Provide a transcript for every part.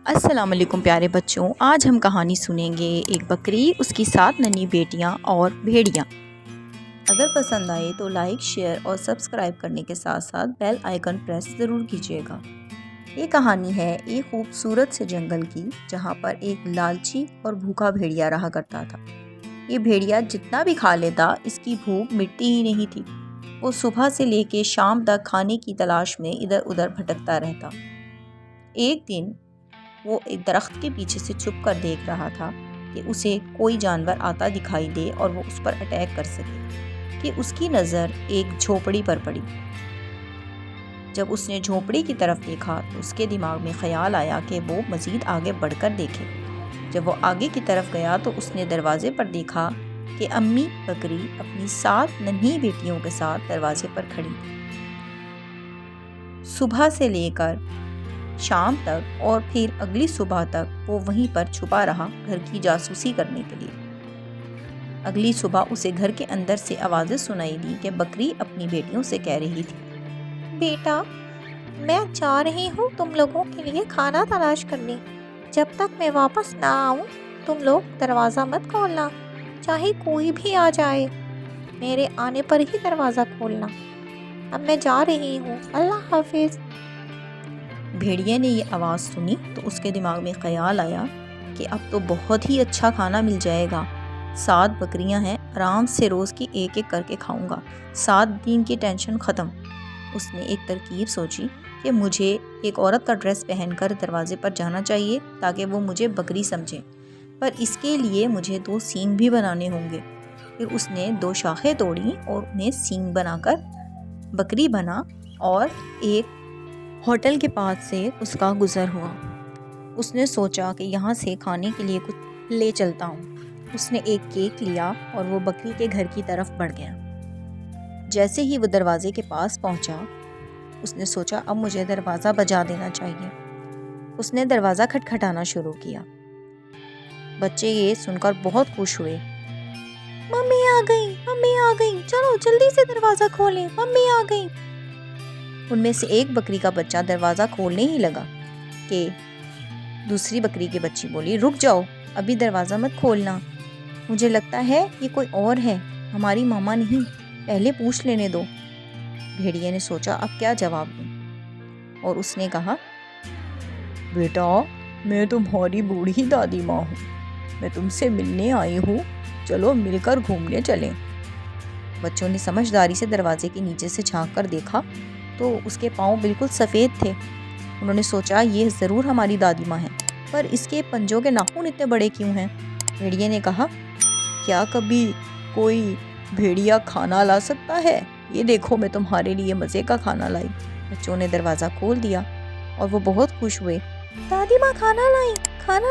السلام علیکم پیارے بچوں، آج ہم کہانی سنیں گے ایک بکری، اس کی 7 ننھی بیٹیاں اور بھیڑیاں۔ اگر پسند آئے تو لائک، شیئر اور سبسکرائب کرنے کے ساتھ ساتھ بیل آئیکن پریس ضرور کیجیے گا۔ یہ کہانی ہے ایک خوبصورت سے جنگل کی، جہاں پر ایک لالچی اور بھوکا بھیڑیا رہا کرتا تھا۔ یہ بھیڑیا جتنا بھی کھا لیتا، اس کی بھوک مٹتی ہی نہیں تھی۔ وہ صبح سے لے کے شام تک کھانے کی تلاش میں ادھر ادھر بھٹکتا رہتا۔ ایک دن وہ ایک درخت کے پیچھے سے چھپ کر دیکھ رہا تھا کہ اسے کوئی جانور آتا دکھائی دے اور وہ اس پر اٹیک کر سکے، کہ اس کی نظر ایک جھونپڑی پر پڑی۔ جب اس نے جھونپڑی کی طرف دیکھا تو اس کے دماغ میں خیال آیا کہ وہ مزید آگے بڑھ کر دیکھے۔ جب وہ آگے کی طرف گیا تو اس نے دروازے پر دیکھا کہ امی بکری اپنی 7 ننھی بیٹیوں کے ساتھ دروازے پر کھڑی۔ صبح سے لے کر شام تک اور پھر اگلی صبح تک وہ وہیں پر چھپا رہا گھر کی جاسوسی کرنے کے لیے۔ اگلی صبح اسے گھر کے اندر سے آوازیں سنائی دی کہ بکری اپنی بیٹیوں سے کہہ رہی تھی، بیٹا میں جا رہی ہوں تم لوگوں کے لیے کھانا تلاش کرنے۔ جب تک میں واپس نہ آؤں تم لوگ دروازہ مت کھولنا، چاہے کوئی بھی آ جائے، میرے آنے پر ہی دروازہ کھولنا۔ اب میں جا رہی ہوں، اللہ حافظ۔ بھیڑیے نے یہ آواز سنی تو اس کے دماغ میں خیال آیا کہ اب تو بہت ہی اچھا کھانا مل جائے گا۔ 7 بکریاں ہیں، آرام سے روز کی ایک ایک کر کے کھاؤں گا، 7 دن کی ٹینشن ختم۔ اس نے ایک ترکیب سوچی کہ مجھے ایک عورت کا ڈریس پہن کر دروازے پر جانا چاہیے تاکہ وہ مجھے بکری سمجھے، پر اس کے لیے مجھے 2 سینگ بھی بنانے ہوں گے۔ پھر اس نے 2 شاخیں توڑی اور انہیں سینگ بنا کر بکری بنا اور ایک ہوٹل کے پاس سے اس کا گزر ہوا۔ اس نے سوچا کہ یہاں سے کھانے کے لیے کچھ لے چلتا ہوں۔ اس نے ایک کیک لیا اور وہ بکری کے گھر کی طرف بڑھ گیا۔ جیسے ہی وہ دروازے کے پاس پہنچا، اس نے سوچا اب مجھے دروازہ بجا دینا چاہیے۔ اس نے دروازہ کھٹکھٹانا شروع کیا۔ بچے یہ سن کر بہت خوش ہوئے۔ ممی آ گئی، ممی آ گئی، چلو جلدی سے دروازہ کھولیں، ممی آ گئی۔ ان میں سے ایک بکری کا بچہ دروازہ کھولنے ہی لگا کہ دوسری بکری کی بچی بولی، رک جاؤ، ابھی دروازہ مت کھولنا، مجھے لگتا ہے یہ کوئی اور ہے، ہماری ماما نہیں، پہلے پوچھ لینے دو۔ بھیڑیے نے سوچا اب کیا جواب دوں، اور اس نے کہا، بیٹا میں تمہاری بوڑھی دادی ماں ہوں، میں تم سے ملنے آئی ہوں، چلو مل کر گھومنے چلیں۔ بچوں نے سمجھداری سے دروازے کے نیچے سے جھانک کر دیکھا تو اس کے پاؤں بالکل سفید تھے۔ انہوں نے سوچا یہ ضرور ہماری دادی ماں ہے، پر اس کے پنجوں کے ناخن اتنے بڑے کیوں ہیں؟ بھیڑیے نے کہا، کیا کبھی کوئی بھیڑیا کھانا لا سکتا ہے؟ یہ دیکھو میں تمہارے لیے مزے کا کھانا لائی۔ بچوں نے دروازہ کھول دیا اور وہ بہت خوش ہوئے۔ دادی ماں کھانا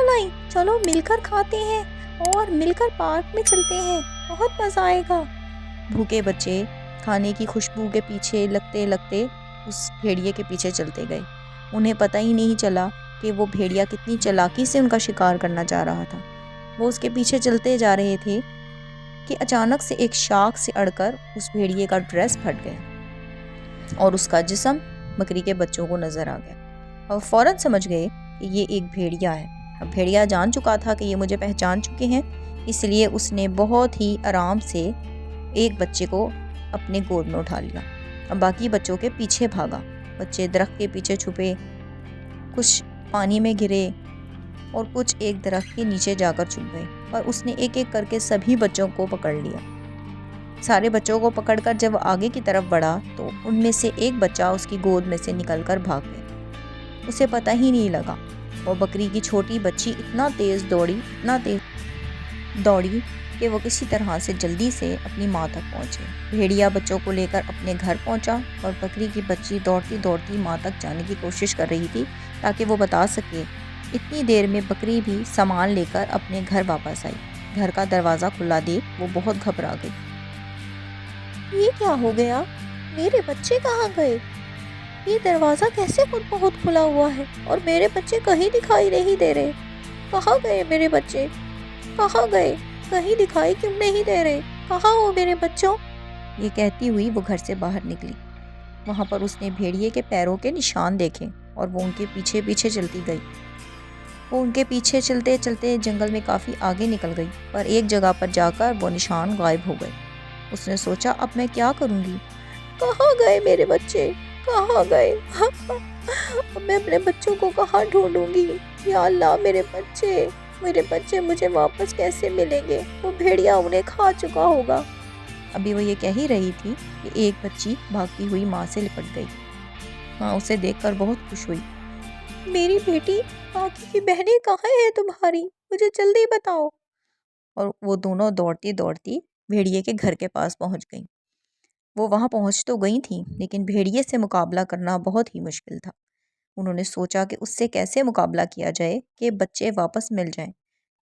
لائی، چلو مل کر کھاتے ہیں اور مل کر پارک میں چلتے ہیں، بہت مزہ آئے گا۔ بھوکے بچے کھانے کی خوشبو کے پیچھے لگتے لگتے اس بھیڑیے کے پیچھے چلتے گئے۔ انہیں پتہ ہی نہیں چلا کہ وہ بھیڑیا کتنی چالاکی سے ان کا شکار کرنا چاہ رہا تھا۔ وہ اس کے پیچھے چلتے جا رہے تھے کہ اچانک سے ایک شاخ سے اڑ کر اس بھیڑیے کا ڈریس پھٹ گیا اور اس کا جسم بکری کے بچوں کو نظر آ گیا، اور فوراً سمجھ گئے کہ یہ ایک بھیڑیا ہے۔ اب بھیڑیا جان چکا تھا کہ یہ مجھے پہچان چکے ہیں، اس لیے اس نے بہت ہی آرام سے ایک بچے کو اپنے گود میں اٹھا لیا، اب باقی بچوں کے پیچھے بھاگا۔ بچے درخت کے پیچھے چھپے، کچھ پانی میں گرے اور کچھ ایک درخت کے نیچے جا کر چھپ گئے، اور اس نے ایک ایک کر کے سبھی بچوں کو پکڑ لیا۔ سارے بچوں کو پکڑ کر جب وہ آگے کی طرف بڑھا تو ان میں سے ایک بچہ اس کی گود میں سے نکل کر بھاگ گیا، اسے پتہ ہی نہیں لگا۔ وہ بکری کی چھوٹی بچی اتنا تیز دوڑی کہ وہ کسی طرح سے جلدی سے اپنی ماں تک پہنچے۔ بھیڑیا بچوں کو لے کر اپنے گھر پہنچا اور بکری کی بچی دوڑتی دوڑتی ماں تک جانے کی کوشش کر رہی تھی تاکہ وہ بتا سکے۔ اتنی دیر میں بکری بھی سامان لے کر اپنے گھر واپس آئی۔ گھر کا دروازہ کھلا دیکھ وہ بہت گھبرا گئی۔ یہ کیا ہو گیا؟ میرے بچے کہاں گئے؟ یہ دروازہ کیسے خود بہت کھلا ہوا ہے اور میرے بچے کہیں دکھائی نہیں دے رہے؟ کہاں گئے میرے بچے؟ کہاں گئے؟ کہیں دکھائی کیوں نہیں دے رہے؟ کہاں ہو میرے بچوں؟ یہ کہتی ہوئی وہ گھر سے باہر نکلی۔ وہاں پر اس نے بھیڑیے کے پیروں کے نشان دیکھے اور وہ ان کے پیچھے پیچھے چلتی گئی۔ وہ ان کے پیچھے چلتے چلتے جنگل میں کافی آگے نکل گئی، پر ایک جگہ پر جا کر وہ نشان غائب ہو گئے۔ اس نے سوچا اب میں کیا کروں گی؟ کہاں گئے میرے بچے؟ کہاں گئے؟ اب میں اپنے بچوں کو کہاں ڈھونڈوں گی؟ یا اللہ، میرے بچے مجھے واپس کیسے ملیں گے؟ وہ بھیڑیا انہیں کھا چکا ہوگا۔ ابھی وہ یہ کہہ ہی رہی تھی کہ ایک بچی بھاگتی ہوئی ماں سے لپٹ گئی۔ ماں اسے دیکھ کر بہت خوش ہوئی۔ میری بیٹی، باقی کی بہنیں کہاں ہیں تمہاری؟ مجھے جلدی بتاؤ۔ اور وہ دونوں دوڑتی دوڑتی بھیڑیے کے گھر کے پاس پہنچ گئیں۔ وہ وہاں پہنچ تو گئی تھیں، لیکن بھیڑیے سے مقابلہ کرنا بہت ہی مشکل تھا۔ انہوں نے سوچا کہ اس سے کیسے مقابلہ کیا جائے کہ بچے واپس مل جائیں۔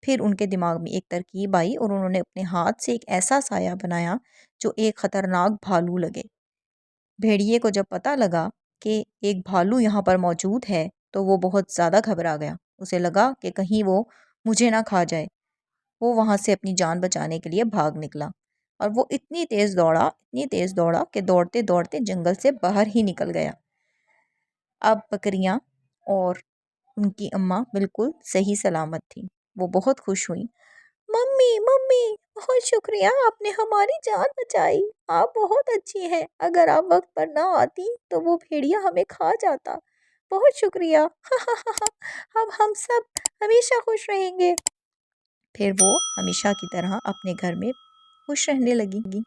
پھر ان کے دماغ میں ایک ترکیب آئی اور انہوں نے اپنے ہاتھ سے ایک ایسا سایہ بنایا جو ایک خطرناک بھالو لگے۔ بھیڑیے کو جب پتہ لگا کہ ایک بھالو یہاں پر موجود ہے تو وہ بہت زیادہ گھبرا گیا۔ اسے لگا کہ کہیں وہ مجھے نہ کھا جائے۔ وہ وہاں سے اپنی جان بچانے کے لیے بھاگ نکلا، اور وہ اتنی تیز دوڑا کہ دوڑتے دوڑتے جنگل سے باہر ہی نکل گیا۔ اب بکریاں اور ان کی اماں بالکل صحیح سلامت تھیں۔ وہ بہت خوش ہوئیں۔ ممی بہت شکریہ، آپ نے ہماری جان بچائی۔ آپ بہت اچھی ہیں، اگر آپ وقت پر نہ آتی تو وہ بھیڑیا ہمیں کھا جاتا۔ بہت شکریہ۔ اب ہم سب ہمیشہ خوش رہیں گے۔ پھر وہ ہمیشہ کی طرح اپنے گھر میں خوش رہنے لگی۔